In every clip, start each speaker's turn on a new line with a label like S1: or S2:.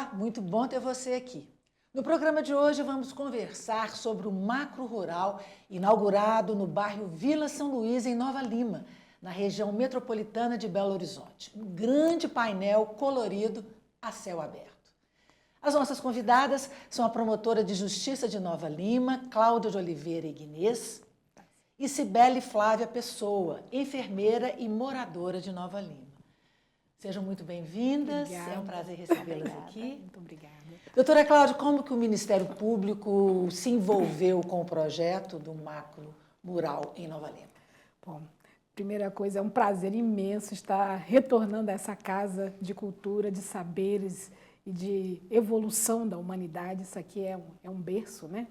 S1: Olá, muito bom ter você aqui. No programa de hoje vamos conversar sobre o Macro Rural, inaugurado no bairro Vila São Luís, em Nova Lima, na região metropolitana de Belo Horizonte. Um grande painel colorido a céu aberto. As nossas convidadas são a promotora de Justiça de Nova Lima, Cláudia de Oliveira Ignez, e Cibele Flávia Pessoa, enfermeira e moradora de Nova Lima. Sejam muito bem-vindas, é um prazer recebê-las aqui.
S2: Muito obrigada.
S1: Doutora Cláudia, como que o Ministério Público se envolveu com o projeto do Macro Mural em Nova Lima?
S2: Bom, primeira coisa, é um prazer imenso estar retornando a essa casa de cultura, de saberes e de evolução da humanidade. Isso aqui é um berço, né?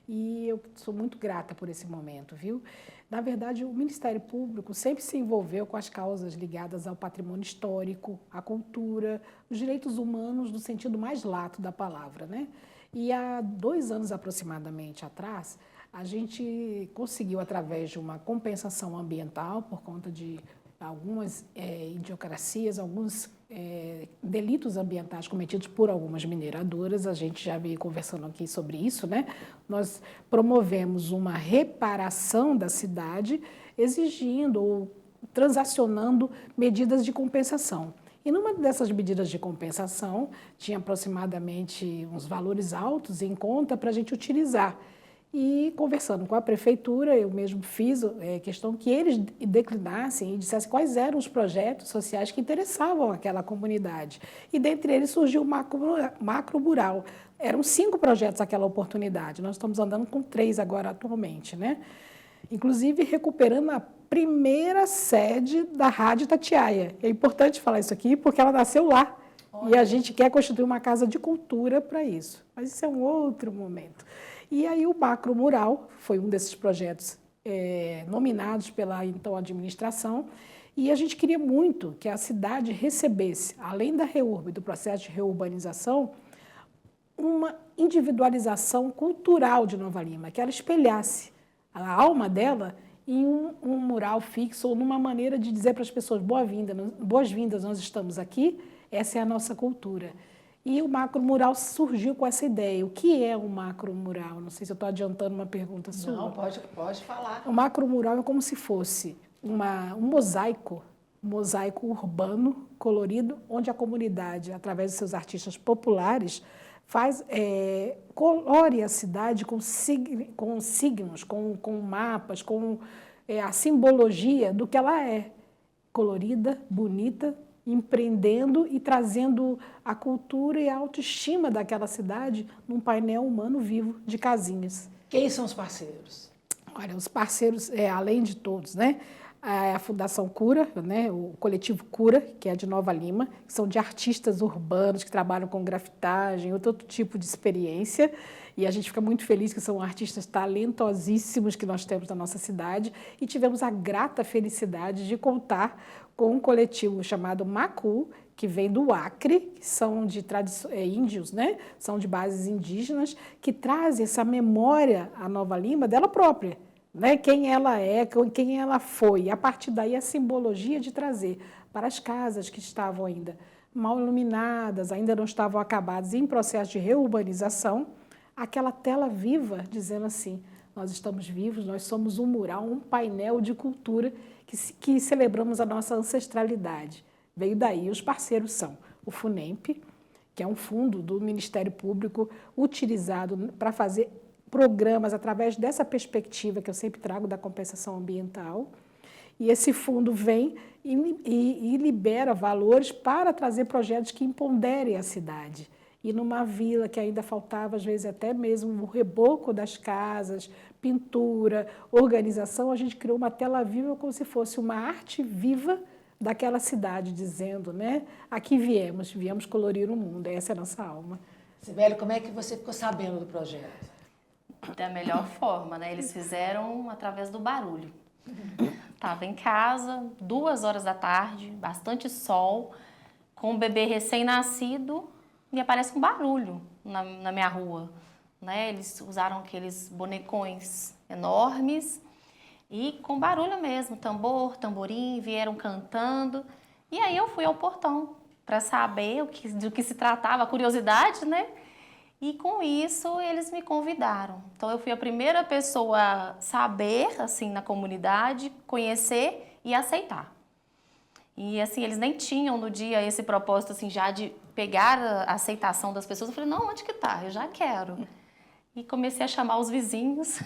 S2: E eu sou muito grata por esse momento, viu? Na verdade, o Ministério Público sempre se envolveu com as causas ligadas ao patrimônio histórico, à cultura, os direitos humanos no sentido mais lato da palavra, né? E há 2 anos aproximadamente atrás, a gente conseguiu, através de uma compensação ambiental, por conta de algumas idiosincrasias, alguns delitos ambientais cometidos por algumas mineradoras, a gente já veio conversando aqui sobre isso, né? Nós promovemos uma reparação da cidade, exigindo ou transacionando medidas de compensação. E numa dessas medidas de compensação, tinha aproximadamente uns valores altos em conta para a gente utilizar. E conversando com a prefeitura, eu mesmo fiz questão que eles declinassem e dissessem quais eram os projetos sociais que interessavam aquela comunidade. E dentre eles surgiu o Macro Mural. Eram 5 projetos naquela oportunidade, nós estamos andando com 3 agora atualmente, né? Inclusive recuperando a primeira sede da Rádio Itatiaia. É importante falar isso aqui porque ela nasceu lá. Olha. E a gente quer constituir uma casa de cultura para isso. Mas isso é um outro momento. E aí o Macro Mural foi um desses projetos nominados pela então administração, e a gente queria muito que a cidade recebesse, além da REURB, do processo de reurbanização, uma individualização cultural de Nova Lima, que ela espelhasse a alma dela em um mural fixo ou numa maneira de dizer para as pessoas boas-vindas, nós estamos aqui, essa é a nossa cultura. E o Macro Mural surgiu com essa ideia. O que é um Macro Mural? Não sei se eu estou adiantando uma pergunta sua.
S1: Não, pode falar.
S2: O Macro Mural é como se fosse um mosaico urbano, colorido, onde a comunidade, através de seus artistas populares, colore a cidade com signos, com mapas, com a simbologia do que ela é. Colorida, bonita, empreendendo e trazendo a cultura e a autoestima daquela cidade num painel humano vivo de casinhas.
S1: Quem são os parceiros?
S2: Olha, os parceiros, além de todos, né? A Fundação Cura, né? O Coletivo Cura, que é de Nova Lima, que são de artistas urbanos que trabalham com grafitagem, outro tipo de experiência. E a gente fica muito feliz que são artistas talentosíssimos que nós temos na nossa cidade. E tivemos a grata felicidade de contar com um coletivo chamado Macu, que vem do Acre, que são de índios, né? São de bases indígenas, que trazem essa memória à Nova Lima dela própria, né? Quem ela é, quem ela foi. E a partir daí a simbologia de trazer para as casas que estavam ainda mal iluminadas, ainda não estavam acabadas, em processo de reurbanização, aquela tela viva dizendo assim, nós estamos vivos, nós somos um mural, um painel de cultura que celebramos a nossa ancestralidade. Veio daí, os parceiros são o FUNEMP, que é um fundo do Ministério Público utilizado para fazer programas através dessa perspectiva que eu sempre trago da compensação ambiental. E esse fundo vem e libera valores para trazer projetos que empoderem a cidade. E numa vila que ainda faltava, às vezes, até mesmo o reboco das casas, pintura, organização, a gente criou uma tela viva como se fosse uma arte viva daquela cidade, dizendo, né? Aqui viemos colorir o mundo, essa é a nossa alma.
S1: Cibele, como é que você ficou sabendo do projeto?
S3: Da melhor forma, né? Eles fizeram através do barulho. Estava em casa, 2 horas da tarde, bastante sol, com um bebê recém-nascido, e aparece um barulho na minha rua, né? Eles usaram aqueles bonecões enormes e com barulho mesmo, tambor, tamborim, vieram cantando. E aí eu fui ao portão para saber do que se tratava, a curiosidade, né? E com isso eles me convidaram. Então eu fui a primeira pessoa a saber, assim, na comunidade, conhecer e aceitar. E assim, eles nem tinham no dia esse propósito assim já de pegar a aceitação das pessoas. Eu falei, não, onde que tá? Eu já quero. E comecei a chamar os vizinhos.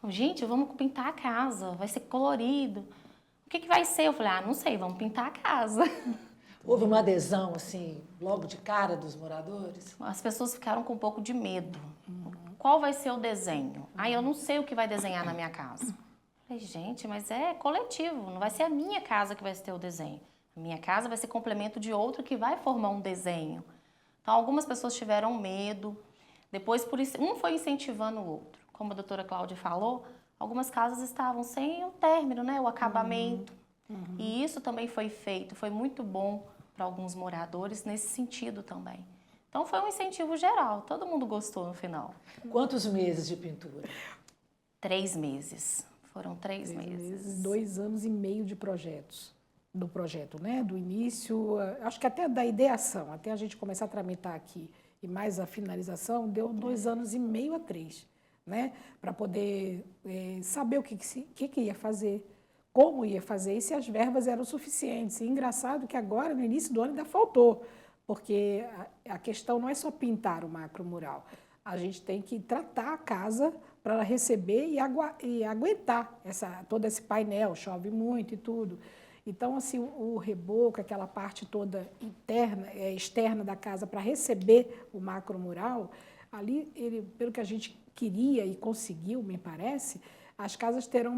S3: Gente, vamos pintar a casa, vai ser colorido. O que vai ser? Eu falei, não sei, vamos pintar a casa.
S1: Houve uma adesão, assim, logo de cara dos moradores?
S3: As pessoas ficaram com um pouco de medo. Qual vai ser o desenho? Eu não sei o que vai desenhar na minha casa. Eu falei, gente, mas é coletivo, não vai ser a minha casa que vai ter o desenho. A minha casa vai ser complemento de outra que vai formar um desenho. Então, algumas pessoas tiveram medo. Depois, um foi incentivando o outro. Como a doutora Cláudia falou, algumas casas estavam sem o término, né? O acabamento. E isso também foi feito, foi muito bom para alguns moradores nesse sentido também. Então foi um incentivo geral, todo mundo gostou no final.
S1: Quantos meses de pintura?
S3: 3 meses, foram 3 meses.
S2: 2 anos e meio de projetos. Do projeto, né? Do início, acho que até da ideação, até a gente começar a tramitar aqui e mais a finalização, deu 2 anos e meio a 3, né? Para poder saber o que ia fazer, como ia fazer e se as verbas eram suficientes. E engraçado que agora, no início do ano, ainda faltou, porque a questão não é só pintar o macro mural. A gente tem que tratar a casa para ela receber e aguentar todo esse painel, chove muito e tudo. Então, assim, o reboco, aquela parte toda externa da casa para receber o macro mural, ali, pelo que a gente queria e conseguiu, me parece, as casas terão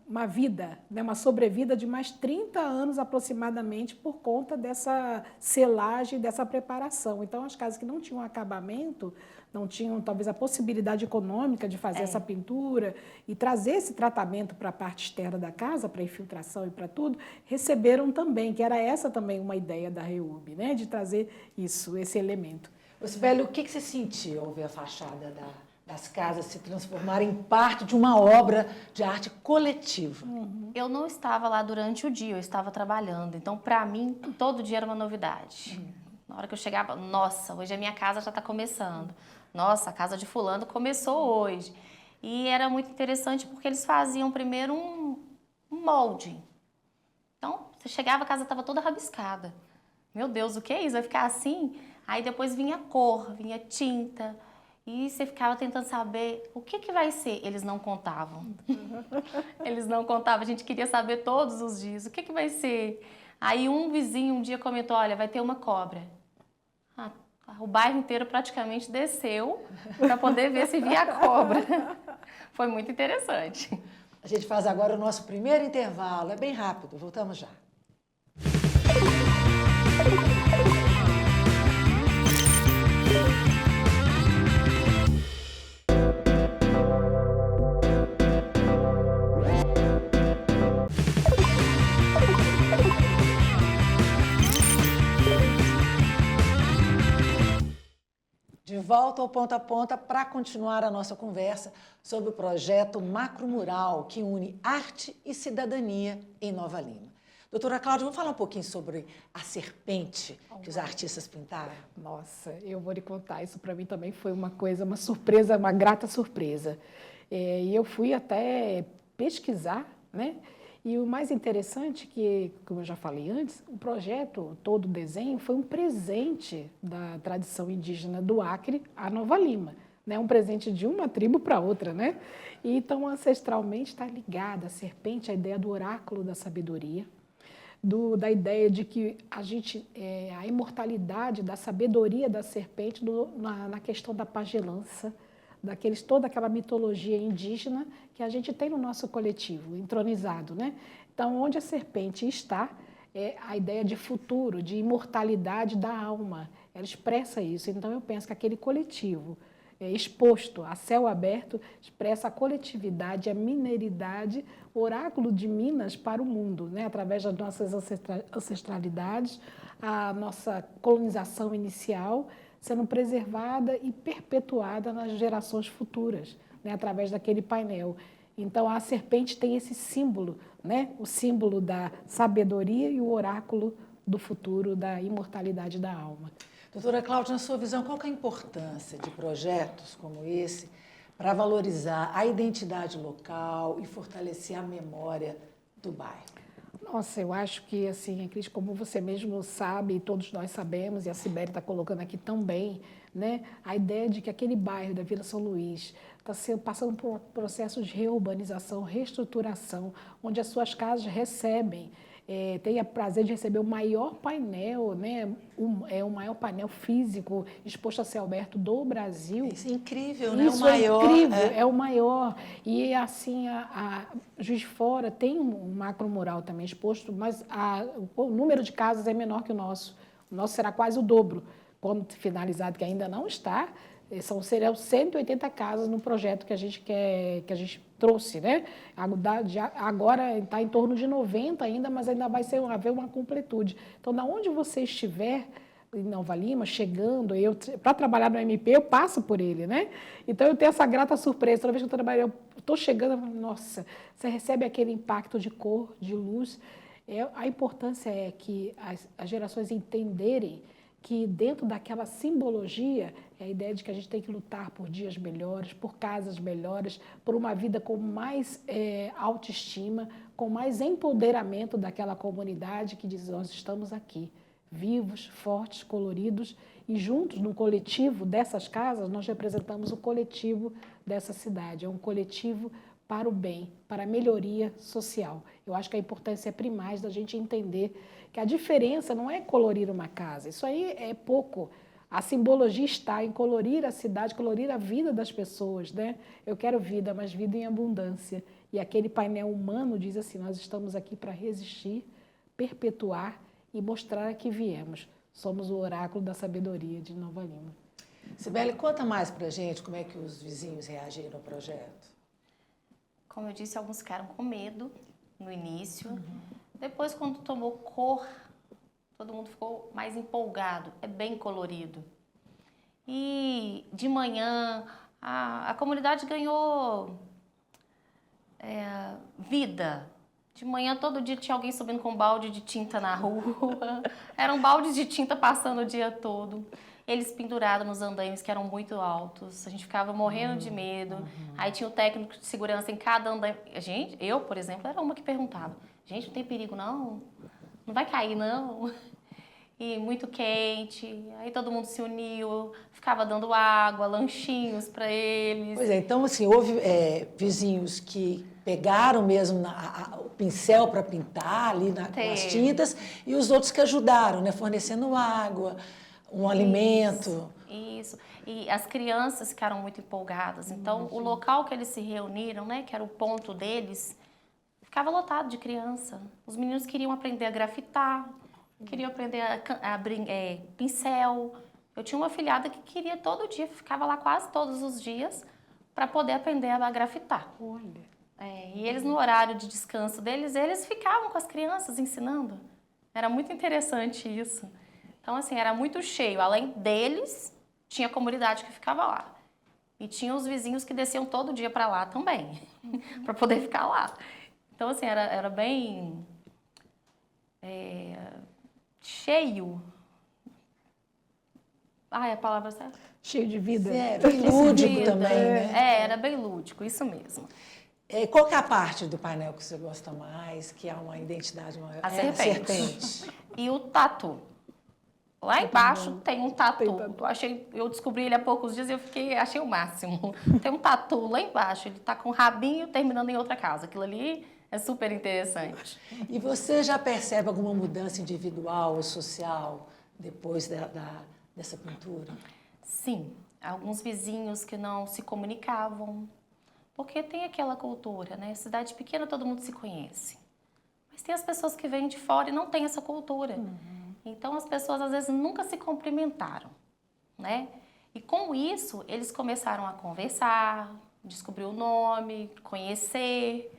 S2: uma vida, né, uma sobrevida de mais 30 anos aproximadamente por conta dessa selagem, dessa preparação. Então, as casas que não tinham acabamento, não tinham talvez a possibilidade econômica de fazer essa pintura e trazer esse tratamento para a parte externa da casa, para a infiltração e para tudo, receberam também, que era essa também uma ideia da REUB, né, de trazer esse elemento.
S1: Sibeli, o que você sentiu ao ver a fachada das casas se transformarem em parte de uma obra de arte coletiva?
S3: Eu não estava lá durante o dia, eu estava trabalhando. Então, para mim, todo dia era uma novidade. Na hora que eu chegava, nossa, hoje a minha casa já está começando. Nossa, a casa de fulano começou hoje. E era muito interessante porque eles faziam primeiro um molde. Então, você chegava, a casa estava toda rabiscada. Meu Deus, o que é isso? Vai ficar assim? Aí depois vinha cor, vinha tinta. E você ficava tentando saber o que vai ser. Eles não contavam. Eles não contavam. A gente queria saber todos os dias o que vai ser. Aí um vizinho um dia comentou, olha, vai ter uma cobra. O bairro inteiro praticamente desceu para poder ver se via a cobra. Foi muito interessante.
S1: A gente faz agora o nosso primeiro intervalo. É bem rápido. Voltamos já. De volta ao Ponta a Ponta para continuar a nossa conversa sobre o projeto Macro Mural, que une arte e cidadania em Nova Lima. Doutora Cláudia, vamos falar um pouquinho sobre a serpente que os artistas pintaram?
S2: Nossa, eu vou lhe contar, isso para mim também foi uma surpresa, uma grata surpresa. E eu fui até pesquisar, né? E o mais interessante que, como eu já falei antes, o projeto, todo o desenho, foi um presente da tradição indígena do Acre à Nova Lima, né? Um presente de uma tribo para outra, né? E, então, ancestralmente está ligada a serpente, a ideia do oráculo da sabedoria, da ideia de que a imortalidade da sabedoria da serpente na questão da pagelança, toda aquela mitologia indígena que a gente tem no nosso coletivo, entronizado, né? Então, onde a serpente está, é a ideia de futuro, de imortalidade da alma. Ela expressa isso. Então, eu penso que aquele coletivo exposto a céu aberto expressa a coletividade, a mineridade, o oráculo de Minas para o mundo, né? Através das nossas ancestralidades, a nossa colonização inicial, sendo preservada e perpetuada nas gerações futuras, né, através daquele painel. Então, a serpente tem esse símbolo, né, o símbolo da sabedoria e o oráculo do futuro, da imortalidade da alma.
S1: Doutora Cláudia, na sua visão, qual que é a importância de projetos como esse para valorizar a identidade local e fortalecer a memória do bairro?
S2: Nossa, eu acho que, assim, Cris, como você mesmo sabe, e todos nós sabemos, e a Sibeli está colocando aqui também, né, a ideia de que aquele bairro da Vila São Luís está passando por um processo de reurbanização, reestruturação, onde as suas casas recebem, tem o prazer de receber o maior painel, né, o maior painel físico exposto a céu aberto do Brasil.
S1: Isso é incrível, né?
S2: Isso
S1: o maior,
S2: é incrível, é o maior. E assim, Juiz de Fora tem um macro mural também exposto, mas o número de casas é menor que o nosso. O nosso será quase o dobro. Quando finalizado, que ainda não está, serão 180 casas no projeto que a gente trouxe, né? Agora está em torno de 90 ainda, mas ainda vai haver uma completude. Então, da onde você estiver em Nova Lima, chegando, para trabalhar no MP, eu passo por ele, né? Então, eu tenho essa grata surpresa. Toda vez que eu trabalho, eu estou chegando, nossa, você recebe aquele impacto de cor, de luz. A importância é que as gerações entenderem que dentro daquela simbologia é a ideia de que a gente tem que lutar por dias melhores, por casas melhores, por uma vida com mais autoestima, com mais empoderamento daquela comunidade que diz, nós estamos aqui, vivos, fortes, coloridos, e juntos, no coletivo dessas casas, nós representamos o coletivo dessa cidade, é um coletivo para o bem, para a melhoria social. Eu acho que a importância é primaz da gente entender que a diferença não é colorir uma casa, isso aí é pouco. A simbologia está em colorir a cidade, colorir a vida das pessoas, né? Eu quero vida, mas vida em abundância. E aquele painel humano diz assim, nós estamos aqui para resistir, perpetuar e mostrar que viemos. Somos o oráculo da sabedoria de Nova Lima.
S1: Sibeli, conta mais para a gente como é que os vizinhos reagiram ao projeto.
S3: Como eu disse, alguns ficaram com medo no início. Depois, quando tomou cor, todo mundo ficou mais empolgado. É bem colorido. E de manhã, a comunidade ganhou vida. De manhã, todo dia tinha alguém subindo com um balde de tinta na rua. Eram baldes de tinta passando o dia todo. Eles pendurados nos andaimes que eram muito altos. A gente ficava morrendo de medo. Aí tinha o técnico de segurança em cada andaime. Eu, por exemplo, era uma que perguntava. Gente, não tem perigo não? Não vai cair não? E muito quente. Aí todo mundo se uniu, ficava dando água, lanchinhos para eles.
S1: Pois é, então assim, houve vizinhos que pegaram mesmo o pincel para pintar ali com as tintas e os outros que ajudaram, né, fornecendo água, um alimento.
S3: Isso. E as crianças ficaram muito empolgadas. Então, o local que eles se reuniram, né, que era o ponto deles, ficava lotado de criança. Os meninos queriam aprender a grafitar, queriam aprender a abrir pincel. Eu tinha uma afilhada que queria todo dia, ficava lá quase todos os dias para poder aprender a grafitar.
S2: Olha.
S3: E eles, no horário de descanso deles, eles ficavam com as crianças ensinando. Era muito interessante isso. Então, assim, era muito cheio. Além deles, tinha a comunidade que ficava lá. E tinha os vizinhos que desciam todo dia para lá também, para poder ficar lá. Então, assim, era bem cheio. Ai, a palavra certa?
S2: Cheio de vida.
S1: Bem lúdico também, né?
S3: Era bem lúdico, isso mesmo.
S1: Qual que é a parte do painel que você gosta mais, que é uma identidade maior?
S3: A serpente. E o tatu. Lá embaixo tem um tatu. Eu descobri ele há poucos dias e achei o máximo. Tem um tatu lá embaixo, ele está com o rabinho terminando em outra casa. Aquilo ali é super interessante.
S1: E você já percebe alguma mudança individual ou social depois dessa pintura?
S3: Sim, alguns vizinhos que não se comunicavam, porque tem aquela cultura, né? Cidade pequena todo mundo se conhece. Mas tem as pessoas que vêm de fora e não têm essa cultura. Então, as pessoas, às vezes, nunca se cumprimentaram, né? E, com isso, eles começaram a conversar, descobrir o nome, conhecer,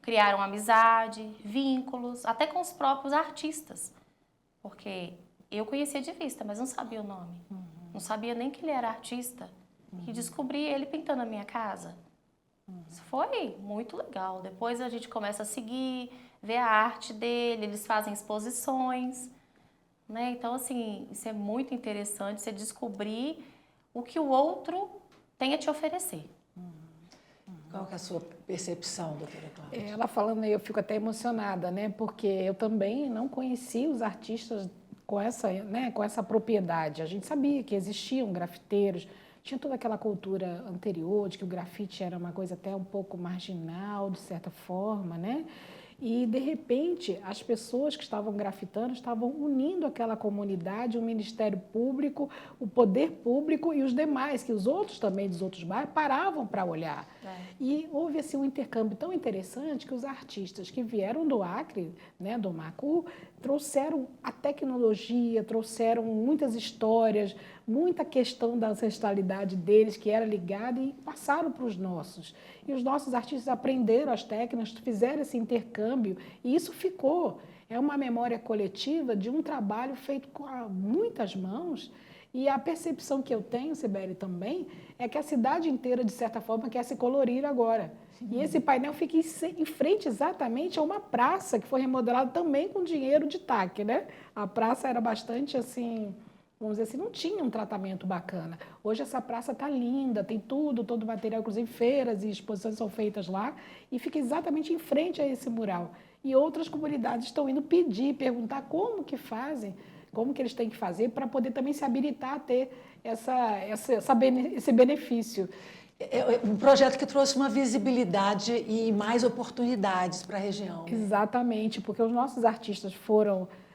S3: criaram amizade, vínculos, até com os próprios artistas. Porque eu conhecia de vista, mas não sabia o nome. Não sabia nem que ele era artista. E descobri ele pintando a minha casa. Isso foi muito legal. Depois a gente começa a seguir, ver a arte dele, eles fazem exposições. né? Então, assim, isso é muito interessante, você descobrir o que o outro tem a te oferecer.
S1: Qual que é a sua percepção, doutora Cláudia?
S2: Ela falando aí, eu fico até emocionada, né? Porque eu também não conhecia os artistas com essa, né, com essa propriedade. A gente sabia que existiam grafiteiros, tinha toda aquela cultura anterior de que o grafite era uma coisa até um pouco marginal, de certa forma, né? E, de repente, as pessoas que estavam grafitando estavam unindo aquela comunidade, o Ministério Público, o poder público e os demais, que os outros também dos outros bairros paravam para olhar. E houve assim, um intercâmbio tão interessante que os artistas que vieram do Acre, né, do Macu, trouxeram a tecnologia, trouxeram muitas histórias, muita questão da ancestralidade deles que era ligada e passaram para os nossos. E os nossos artistas aprenderam as técnicas, fizeram esse intercâmbio e isso ficou. É uma memória coletiva de um trabalho feito com muitas mãos. E a percepção que eu tenho, Sibeli, também, é que a cidade inteira, de certa forma, quer se colorir agora. E esse painel fica em frente exatamente a uma praça que foi remodelada também com dinheiro de TAC, né? A praça era bastante assim, vamos dizer assim, não tinha um tratamento bacana. Hoje essa praça está linda, tem tudo, todo o material, inclusive feiras e exposições são feitas lá, e fica exatamente em frente a esse mural. E outras comunidades estão indo pedir, perguntar como que fazem, como que eles têm que fazer para poder também se habilitar a ter esse benefício.
S1: É um projeto que trouxe uma visibilidade e mais oportunidades para a região.
S2: Exatamente, porque os nossos artistas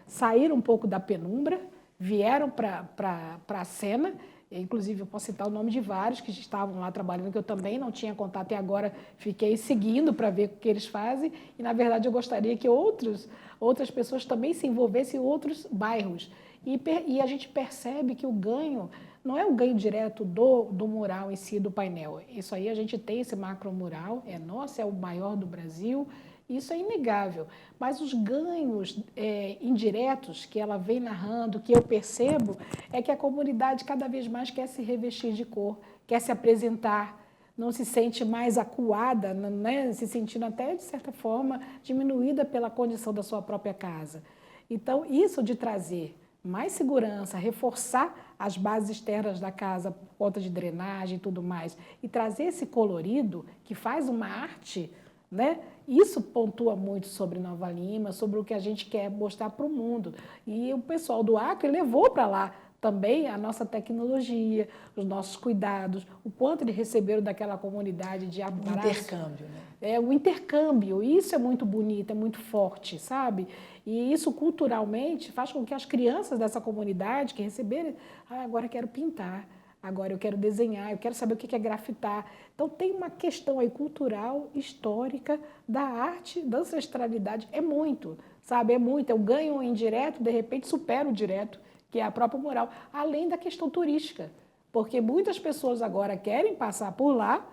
S2: saíram um pouco da penumbra, vieram para a cena, inclusive eu posso citar o nome de vários que estavam lá trabalhando, que eu também não tinha contato e agora fiquei seguindo para ver o que eles fazem, e na verdade eu gostaria que outras pessoas também se envolvessem em outros bairros. E a gente percebe que o ganho não é o ganho direto do mural em si, do painel. Isso aí a gente tem esse macro mural, é nosso, é o maior do Brasil, isso é inegável. Mas os ganhos indiretos que ela vem narrando, que eu percebo, é que a comunidade cada vez mais quer se revestir de cor, quer se apresentar, não se sente mais acuada, né? Se sentindo até, de certa forma, diminuída pela condição da sua própria casa. Então, isso de trazer mais segurança, reforçar as bases externas da casa, por conta de drenagem e tudo mais, e trazer esse colorido que faz uma arte, né? Isso pontua muito sobre Nova Lima, sobre o que a gente quer mostrar para o mundo. E o pessoal do Acre levou para lá também a nossa tecnologia, os nossos cuidados, o quanto eles receberam daquela comunidade de abraço.
S1: O intercâmbio, né?
S2: É o intercâmbio, isso é muito bonito, é muito forte, sabe? E isso culturalmente faz com que as crianças dessa comunidade que receberem, agora eu quero pintar, agora eu quero desenhar, eu quero saber o que é grafitar. Então tem uma questão aí cultural, histórica, da arte, da ancestralidade, é muito, sabe? É muito, é o ganho indireto, de repente supera o direto, que é a própria mural, além da questão turística, porque muitas pessoas agora querem passar por lá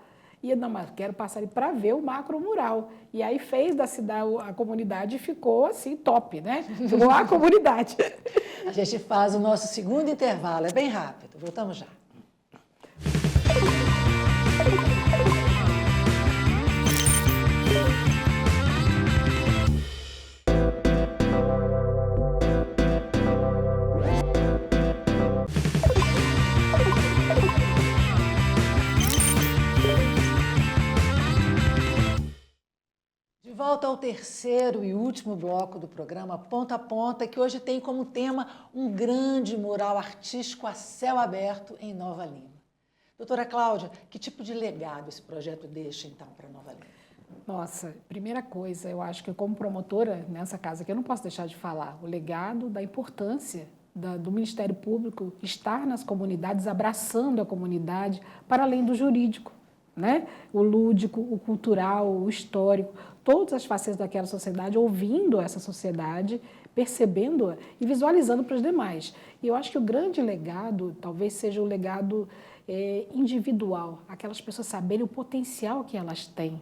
S2: e não, mas quero passar ali para ver o macro mural. E aí fez da cidade, a comunidade ficou assim top, né? Ficou a comunidade.
S1: A gente faz o nosso segundo intervalo, é bem rápido, voltamos já. De volta ao terceiro e último bloco do programa Ponta a Ponta, que hoje tem como tema um grande mural artístico a céu aberto em Nova Lima. Doutora Cláudia, que tipo de legado esse projeto deixa, então, para Nova Lima?
S2: Nossa, primeira coisa, eu acho que como promotora nessa casa, que eu não posso deixar de falar, o legado da importância do Ministério Público estar nas comunidades, abraçando a comunidade, para além do jurídico, né? O lúdico, o cultural, o histórico, todas as facetas daquela sociedade, ouvindo essa sociedade, percebendo-a e visualizando para os demais. E eu acho que o grande legado talvez seja o legado individual, aquelas pessoas saberem o potencial que elas têm,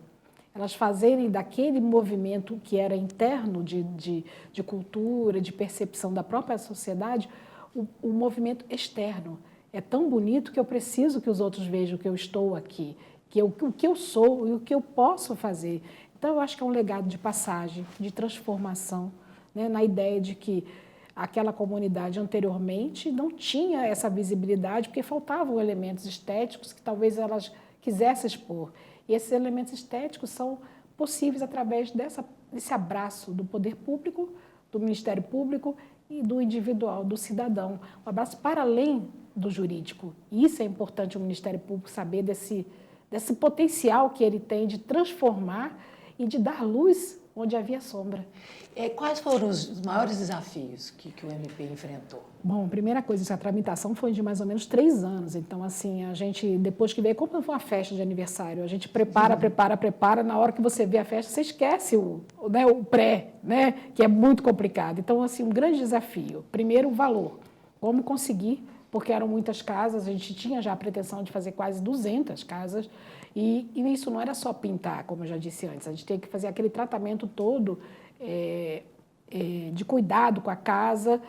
S2: elas fazerem daquele movimento que era interno de cultura, de percepção da própria sociedade, o movimento externo. É tão bonito que eu preciso que os outros vejam que eu estou aqui, o que eu sou e o que eu posso fazer. Então, eu acho que é um legado de passagem, de transformação, né? Na ideia de que aquela comunidade anteriormente não tinha essa visibilidade porque faltavam elementos estéticos que talvez elas quisessem expor. E esses elementos estéticos são possíveis através desse abraço do poder público, do Ministério Público e do individual, do cidadão. Um abraço para além do jurídico. E isso é importante o Ministério Público saber desse potencial que ele tem de transformar e de dar luz onde havia sombra.
S1: Quais foram os maiores desafios que o MP enfrentou?
S2: Bom, primeira coisa, essa tramitação foi de mais ou menos 3 anos. Então, assim, a gente, depois que veio, como foi uma festa de aniversário, a gente prepara, na hora que você vê a festa, você esquece o pré, né, que é muito complicado. Então, assim, um grande desafio. Primeiro, o valor. Como conseguir, porque eram muitas casas, a gente tinha já a pretensão de fazer quase 200 casas, e isso não era só pintar, como eu já disse antes, a gente tinha que fazer aquele tratamento todo de cuidado com a casa,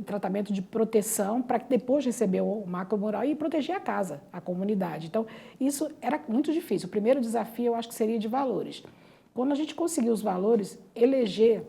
S2: tratamento de proteção, para que depois receber o macro mural e proteger a casa, a comunidade. Então, isso era muito difícil. O primeiro desafio, eu acho que seria de valores. Quando a gente conseguiu os valores, eleger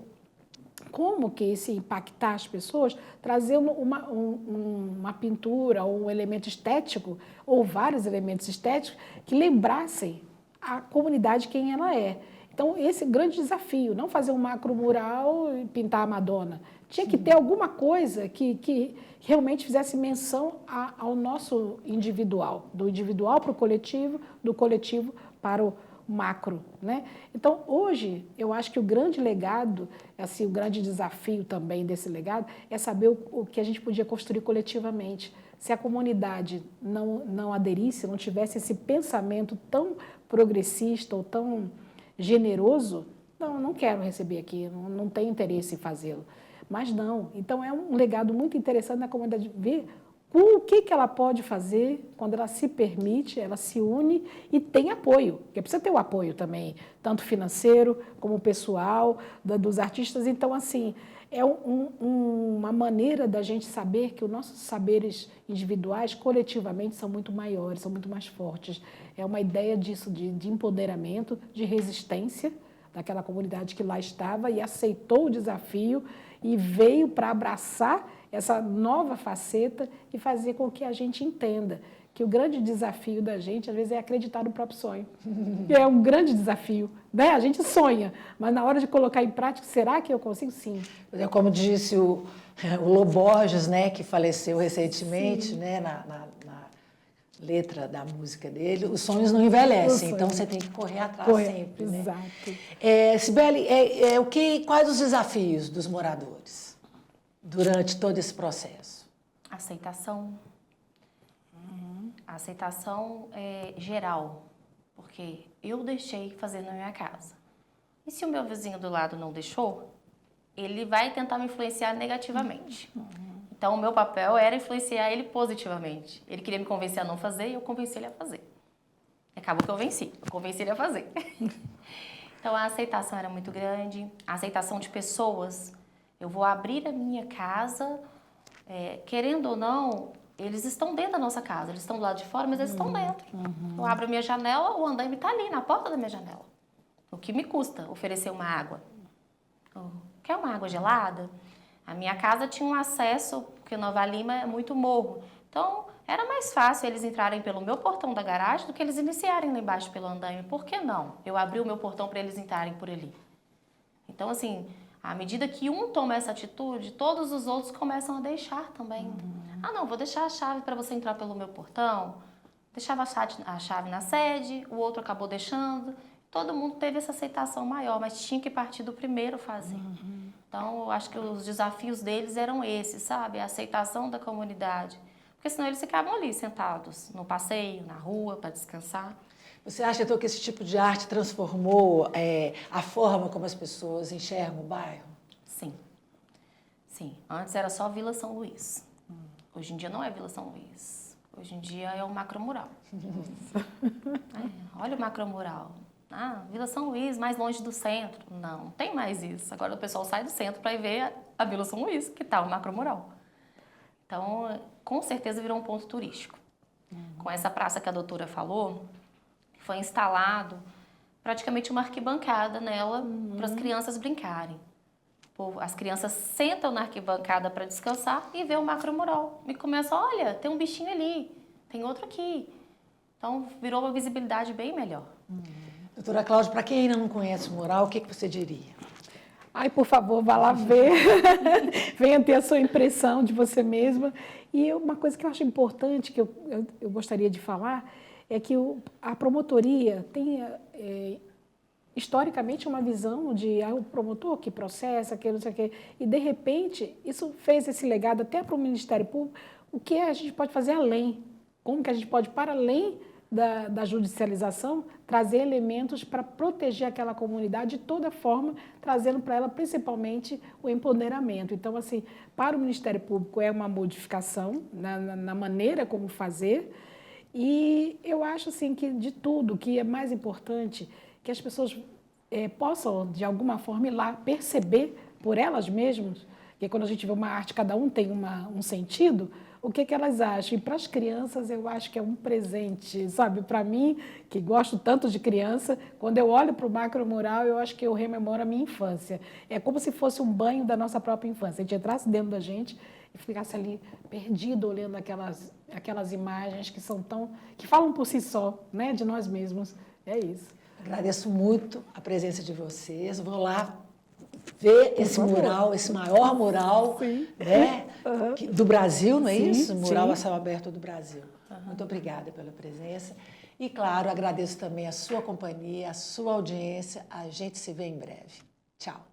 S2: como que isso ia impactar as pessoas, trazer uma pintura ou um elemento estético, ou vários elementos estéticos, que lembrassem a comunidade quem ela é. Então, esse grande desafio, não fazer um macro mural e pintar a Madonna. Tinha que ter alguma coisa que realmente fizesse menção ao nosso individual, do individual para o coletivo, do coletivo para o macro, né? Então, hoje, eu acho que o grande legado, assim, o grande desafio também desse legado é saber o que a gente podia construir coletivamente. Se a comunidade não aderisse, não tivesse esse pensamento tão progressista ou tão generoso, não quero receber aqui, não tenho interesse em fazê-lo. Mas não. Então, é um legado muito interessante na comunidade ver o que ela pode fazer quando ela se permite, ela se une e tem apoio, porque precisa ter o apoio também, tanto financeiro como pessoal, dos artistas. Então, assim, é uma maneira da gente saber que os nossos saberes individuais, coletivamente, são muito maiores, são muito mais fortes. É uma ideia disso, de empoderamento, de resistência daquela comunidade que lá estava e aceitou o desafio e veio para abraçar essa nova faceta e fazer com que a gente entenda que o grande desafio da gente, às vezes, é acreditar no próprio sonho. É um grande desafio, né? A gente sonha, mas na hora de colocar em prática, será que eu consigo? Sim.
S1: Como disse o Lô Borges, né, que faleceu recentemente, né, na letra da música dele, os sonhos não envelhecem, então você tem que correr atrás sempre.
S2: Exato.
S1: Né? Cibele, quais os desafios dos moradores durante todo esse processo?
S3: Aceitação. A aceitação geral, porque eu deixei fazer na minha casa. E se o meu vizinho do lado não deixou, ele vai tentar me influenciar negativamente. Então, o meu papel era influenciar ele positivamente. Ele queria me convencer a não fazer e eu convenci ele a fazer. Acabou que eu venci, eu convenci ele a fazer. Então, a aceitação era muito grande, a aceitação de pessoas. Eu vou abrir a minha casa, querendo ou não, eles estão dentro da nossa casa, eles estão do lado de fora, mas eles estão dentro. Eu abro a minha janela, o andaime está ali, na porta da minha janela. O que me custa oferecer uma água? Quer uma água gelada? A minha casa tinha um acesso, porque Nova Lima é muito morro. Então, era mais fácil eles entrarem pelo meu portão da garagem do que eles iniciarem lá embaixo pelo andaime. Por que não? Eu abri o meu portão para eles entrarem por ali. Então, assim, à medida que um toma essa atitude, todos os outros começam a deixar também. Ah, não, vou deixar a chave para você entrar pelo meu portão. Deixava a chave na sede, o outro acabou deixando. Todo mundo teve essa aceitação maior, mas tinha que partir do primeiro fazer. Então, eu acho que os desafios deles eram esses, sabe? A aceitação da comunidade. Porque senão eles ficavam ali, sentados, no passeio, na rua, para descansar.
S1: Você acha, então, que esse tipo de arte transformou a forma como as pessoas enxergam o bairro?
S3: Sim. Sim. Antes era só Vila São Luís. Hoje em dia não é Vila São Luís. Hoje em dia é o macromural. Olha o macromural. Ah, Vila São Luís, mais longe do centro. Não tem mais isso. Agora o pessoal sai do centro para ir ver a Vila São Luís, que está o macromural. Então, com certeza virou um ponto turístico. Com essa praça que a doutora falou, foi instalado praticamente uma arquibancada nela para as crianças brincarem. As crianças sentam na arquibancada para descansar e vê o macromural. E começa, olha, tem um bichinho ali, tem outro aqui. Então, virou uma visibilidade bem melhor.
S1: Doutora Cláudia, para quem ainda não conhece o mural, o que você diria?
S2: Ai, por favor, vá lá ver. Venha ter a sua impressão de você mesma. E uma coisa que eu acho importante, que eu gostaria de falar, é que a promotoria tem, historicamente, uma visão de o promotor que processa, que não sei o quê. E, de repente, isso fez esse legado até para o Ministério Público. O que a gente pode fazer além? Como que a gente pode, para além da judicialização, trazer elementos para proteger aquela comunidade de toda forma, trazendo para ela principalmente o empoderamento. Então, assim, para o Ministério Público é uma modificação na maneira como fazer, e eu acho assim que de tudo que é mais importante, que as pessoas possam de alguma forma ir lá perceber por elas mesmas, que quando a gente vê uma arte, cada um tem um sentido, o que elas acham. E para as crianças, eu acho que é um presente, sabe? Para mim, que gosto tanto de criança, quando eu olho para o macromural, eu acho que eu rememoro a minha infância. É como se fosse um banho da nossa própria infância. A gente entrasse dentro da gente e ficasse ali perdido, olhando aquelas imagens que falam por si só, né? De nós mesmos. É isso.
S1: Agradeço muito a presença de vocês. Vou lá ver esse mural, esse maior mural, né, do Brasil, não é isso? Mural a céu aberto do Brasil. Muito obrigada pela presença. E, claro, agradeço também a sua companhia, a sua audiência. A gente se vê em breve. Tchau.